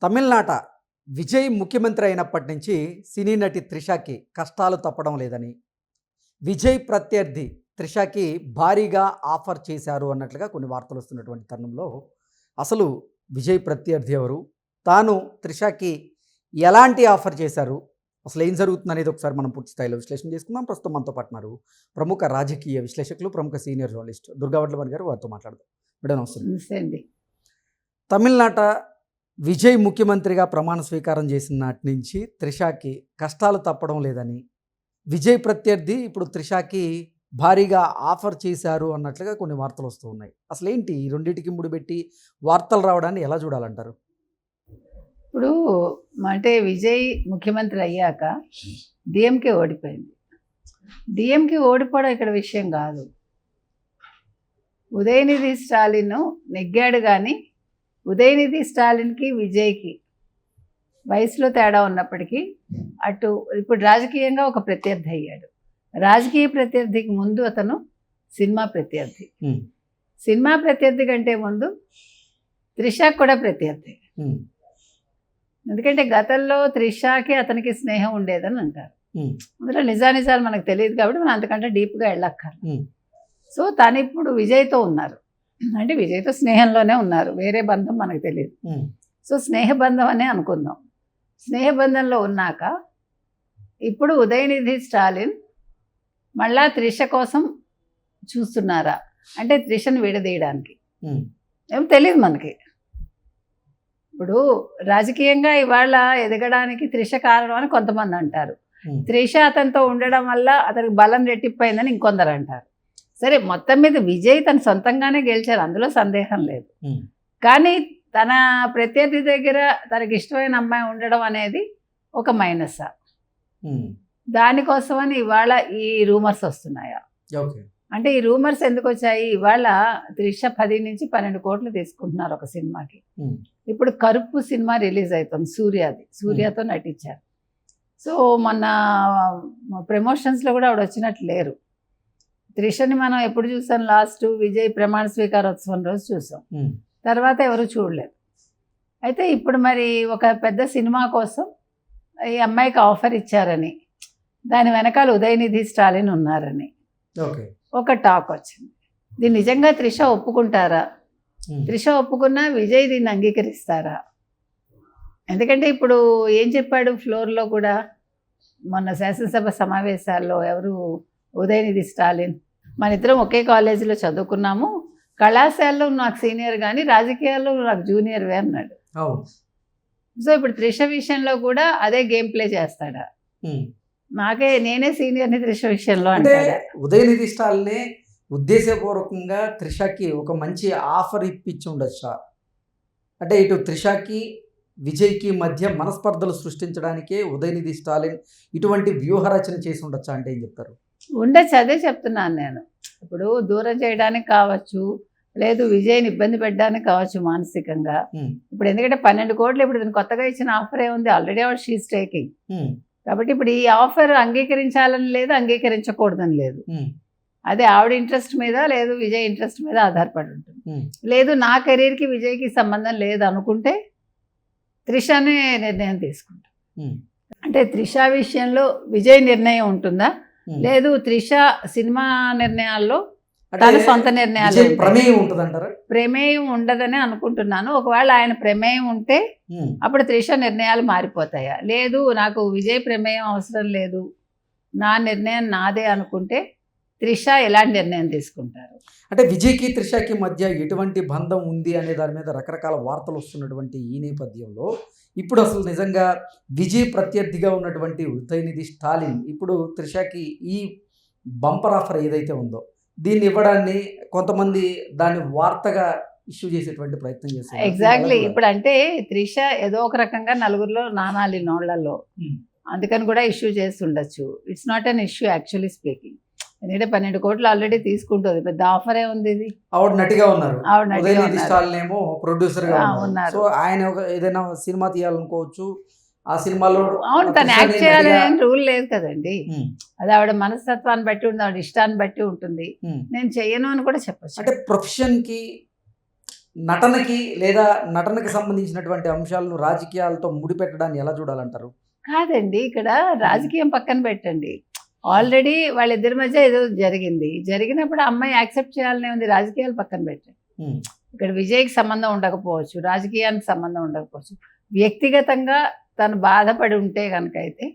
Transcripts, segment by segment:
తమిళనాట విజయ్ ముఖ్యమంత్రి అయినప్పటి నుంచి సినీ నటి త్రిషకి కష్టాలు తప్పడం లేదని, విజయ్ ప్రత్యర్థి త్రిషకి భారీగా ఆఫర్ చేశారు అన్నట్లుగా కొన్ని వార్తలు వస్తున్నటువంటి తరుణంలో అసలు విజయ్ ప్రత్యర్థి ఎవరు, తాను త్రిషకి ఎలాంటి ఆఫర్ చేశారు, అసలు ఏం జరుగుతుంది అనేది ఒకసారి మనం పూర్తి స్థాయిలో విశ్లేషణ చేసుకుందాం. ప్రస్తుతం మనతో పాటున్నారు ప్రముఖ రాజకీయ విశ్లేషకులు, ప్రముఖ సీనియర్ జర్నలిస్ట్ దుర్గావడ్లమణి గారు. వారితో మాట్లాడదాం. మేడం నమస్తే అండి. తమిళనాట విజయ్ ముఖ్యమంత్రిగా ప్రమాణ స్వీకారం చేసిన నాటి నుంచి త్రిషకి కష్టాలు తప్పడం లేదని, విజయ్ ప్రత్యర్థి ఇప్పుడు త్రిషకి భారీగా ఆఫర్ చేశారు అన్నట్లుగా కొన్ని వార్తలు వస్తూ ఉన్నాయి. అసలు ఏంటి ఈ రెండింటికి ముడిపెట్టి వార్తలు రావడాన్ని ఎలా చూడాలంటారు? ఇప్పుడు అంటే విజయ్ ముఖ్యమంత్రి అయ్యాక డిఎంకే ఓడిపోయింది. డిఎంకే ఓడిపోవడం ఇక్కడ విషయం కాదు. ఉదయనిధి స్టాలిన్ నెగ్గాడు, కానీ ఉదయనిధి స్టాలిన్కి విజయ్కి వయసులో తేడా ఉన్నప్పటికీ అటు ఇప్పుడు రాజకీయంగా ఒక ప్రత్యర్థి అయ్యాడు. రాజకీయ ప్రత్యర్థికి ముందు అతను సినిమా ప్రత్యర్థి. సినిమా ప్రత్యర్థి కంటే ముందు త్రిషకి కూడా ప్రత్యర్థి. ఎందుకంటే గతంలో త్రిషకి అతనికి స్నేహం ఉండేదని అంటారు. అందులో నిజానిజాలు మనకు తెలియదు కాబట్టి మనం అంతకంటే డీప్గా వెళ్ళక్కర్లేదు. సో తను ఇప్పుడు విజయ్తో ఉన్నారు, అంటే విజయ్తో స్నేహంలోనే ఉన్నారు, వేరే బంధం మనకు తెలియదు. సో స్నేహబంధం అనే అనుకుందాం. స్నేహబంధంలో ఉన్నాక ఇప్పుడు ఉదయనిధి స్టాలిన్ మళ్ళా త్రిష కోసం చూస్తున్నారా అంటే త్రిషను విడదీయడానికి ఏం తెలియదు మనకి. ఇప్పుడు రాజకీయంగా ఇవాళ ఎదగడానికి త్రిష కారణం అని కొంతమంది అంటారు. త్రిష అతనితో ఉండడం వల్ల అతనికి బలం రెట్టిపోయిందని ఇంకొందరు అంటారు. సరే, మొత్తం మీద విజయ్ తన సొంతంగానే గెలిచారు, అందులో సందేహం లేదు. కానీ తన ప్రత్యర్థి దగ్గర తనకి ఇష్టమైన అమ్మాయి ఉండడం అనేది ఒక మైనస్. దానికోసమని ఇవాళ ఈ రూమర్స్ వస్తున్నాయా? అంటే ఈ రూమర్స్ ఎందుకు వచ్చాయి? ఇవాళ త్రిష 10 నుంచి 12 కోట్లు తీసుకుంటున్నారు ఒక సినిమాకి. ఇప్పుడు కరుపు సినిమా రిలీజ్ అవుతుంది, సూర్యతో నటించారు. సో మొన్న ప్రమోషన్స్లో కూడా ఆవిడ వచ్చినట్లు లేరు. త్రిషని మనం ఎప్పుడు చూసాం? లాస్ట్ విజయ్ ప్రమాణ స్వీకారోత్సవం రోజు చూసాం, తర్వాత ఎవరు చూడలేదు. అయితే ఇప్పుడు మరి ఒక పెద్ద సినిమా కోసం ఈ అమ్మాయికి ఆఫర్ ఇచ్చారని, దాని వెనకాల ఉదయనిధి స్టాలిన్ ఉన్నారని ఒక టాక్ వచ్చింది. దీన్ని నిజంగా త్రిష ఒప్పుకుంటారా? త్రిష ఒప్పుకున్నా విజయ్ దీన్ని అంగీకరిస్తారా? ఎందుకంటే ఇప్పుడు ఏం చెప్పాడు ఫ్లోర్లో కూడా, మొన్న శాసనసభ సమావేశాల్లో ఎవరు ఉదయనిధి స్టాలిన్, మన ఇద్దరం ఒకే కాలేజీలో చదువుకున్నాము, కళాశాలలో నాకు సీనియర్ కానీ రాజకీయాల్లో నాకు జూనియర్వే అన్నాడు. సో ఇప్పుడు త్రిష విషయంలో కూడా అదే గేమ్ ప్లే చేస్తాడా? నేనే సీనియర్ని త్రిష విషయంలో అంటే ఉదయనిధి స్టాలినే ఉద్దేశపూర్వకంగా త్రిషకి ఒక మంచి ఆఫర్ ఇప్పించి ఉండొచ్చా? అంటే ఇటు త్రిషకి విజయ్కి మధ్య మనస్పర్ధలు సృష్టించడానికే ఉదయనిధి స్టాలిన్ ఇటువంటి వ్యూహరచన చేసి ఉండొచ్చా అంటే ఏం చెప్తారు? ఉండొచ్చు, అదే చెప్తున్నాను నేను. ఇప్పుడు దూరం చేయడానికి కావచ్చు, లేదు విజయ్ని ఇబ్బంది పెట్టడానికి కావచ్చు మానసికంగా. ఇప్పుడు ఎందుకంటే 12 కోట్లు ఇప్పుడు దీన్ని కొత్తగా ఇచ్చిన ఆఫర్ ఏముంది? ఆల్రెడీ ఆవిడ షీస్ టేకింగ్. కాబట్టి ఇప్పుడు ఈ ఆఫర్ అంగీకరించాలని లేదు, అంగీకరించకూడదని లేదు. అదే ఆవిడ ఇంట్రెస్ట్ మీద, లేదు విజయ్ ఇంట్రెస్ట్ మీద ఆధారపడి ఉంటుంది. లేదు నా కెరీర్కి విజయ్కి సంబంధం లేదు అనుకుంటే త్రిషనే నిర్ణయం తీసుకుంటాం. అంటే త్రిష విషయంలో విజయ్ నిర్ణయం ఉంటుందా? లేదు త్రిష సినిమా నిర్ణయాల్లో తన సొంత నిర్ణయాలు ప్రమేయం ఉండదని అనుకుంటున్నాను. ఒకవేళ ఆయన ప్రమేయం ఉంటే అప్పుడు త్రిష నిర్ణయాలు మారిపోతాయా? లేదు నాకు విజయ్ ప్రమేయం అవసరం లేదు, నా నిర్ణయం నాదే అనుకుంటే త్రిష ఎలాంటి నిర్ణయం తీసుకుంటారు? అంటే విజయ్కి త్రిషకి మధ్య ఎటువంటి బంధం ఉంది అనే దాని మీద రకరకాల వార్తలు వస్తున్నటువంటి ఈ నేపథ్యంలో ఇప్పుడు అసలు నిజంగా విజయ్ ప్రత్యర్థిగా ఉన్నటువంటి ఉదయనిధి స్టాలిన్ ఇప్పుడు త్రిషకి ఈ బంపర్ ఆఫర్ ఏదైతే ఉందో దీన్ని ఇవ్వడాన్ని కొంతమంది దాన్ని వార్తగా ఇష్యూ చేసేటువంటి ప్రయత్నం చేస్తారు. ఎగ్జాక్ట్లీ. ఇప్పుడు అంటే త్రిష ఏదో ఒక రకంగా నలుగురిలో నానాలి నోళ్లలో, అందుకని కూడా ఇష్యూ చేస్తుండొచ్చు. It's not an issue actually speaking. ఎందుకంటే 12 కోట్లు ఆల్రెడీ తీసుకుంటుంది, పెద్ద ఆఫరే ఉంది. ఇది ఆవిడ నటిగా ఉన్నారు, ప్రొడ్యూసర్ గా ఉన్నారు. సో ఆయన ఏదైనా సినిమా తీయాలనుకోవచ్చు, ఆ సినిమాలో అవును తను యాక్ట్ చేయాలని రూల్ లేదు కదండి. అది ఆవిడ మనస్తత్వాన్ని బట్టి ఉంటుంది, ఆవిడ ఇష్టాన్ని బట్టి ఉంటుంది. నేను చెయ్యను అని కూడా చెప్పచ్చు. అంటే ప్రొఫెషన్ కి నటనకి లేదా నటనకి సంబంధించినటువంటి అంశాలను రాజకీయాలతో ముడిపెట్టడాన్ని ఎలా చూడాలంటారు? కాదండి, ఇక్కడ రాజకీయం పక్కన పెట్టండి. ఆల్రెడీ వాళ్ళిద్దరి మధ్య ఏదో జరిగినప్పుడు ఆ అమ్మాయి యాక్సెప్ట్ చేయాలనే ఉంది. రాజకీయాలు పక్కన పెట్టండి. ఉమ్, ఇక్కడ విజయ్కి సంబంధం ఉండకపోవచ్చు, రాజకీయానికి సంబంధం ఉండకపోవచ్చు. వ్యక్తిగతంగా తను బాధపడి ఉంటే కనుక అయితే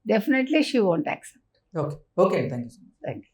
definitely she won't accept. Okay okay thank you. Thank you.